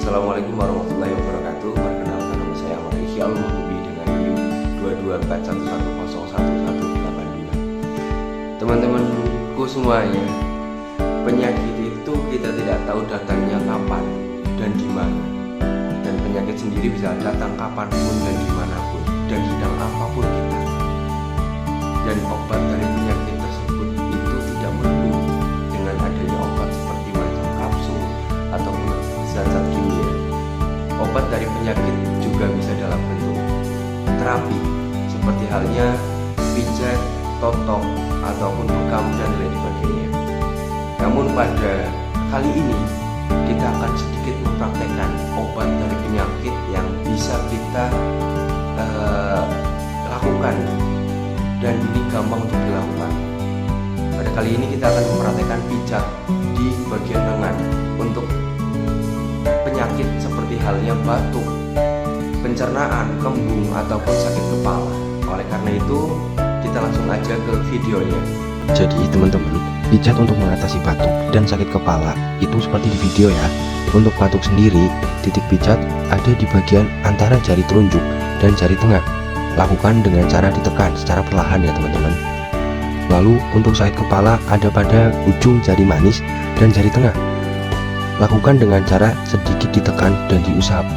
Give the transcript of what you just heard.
Assalamualaikum warahmatullahi wabarakatuh. Perkenalkan nama saya Ahmad Rizky Al-Muhubi dengan NIM 2241111182. Teman-temanku semuanya, penyakit itu kita tidak tahu datangnya kapan dan di mana. Dan penyakit sendiri bisa datang kapanpun dan dimanapun dan sedang apapun kita. Dan obat dari penyakit tersebut itu tidak melulu dengan adanya obat seperti macam kapsul ataupun zat-zat kimia. Obat dari penyakit juga bisa dalam bentuk terapi, seperti halnya pijat, totok, ataupun bekam dan lain sebagainya. Namun pada kali ini kita akan sedikit mempraktekkan obat dari penyakit yang bisa kita lakukan, dan ini gampang untuk dilakukan. Pada kali ini kita akan mempraktekkan pijat di bagian lengan untuk penyakit seperti halnya batuk, pencernaan, kembung, ataupun sakit kepala. Oleh karena itu, kita langsung aja ke videonya. Jadi teman-teman, pijat untuk mengatasi batuk dan sakit kepala itu seperti di video ya. Untuk batuk sendiri, titik pijat ada di bagian antara jari telunjuk dan jari tengah. Lakukan dengan cara ditekan secara perlahan ya teman-teman. Lalu untuk sakit kepala ada pada ujung jari manis dan jari tengah. Lakukan dengan cara sedikit ditekan dan diusap.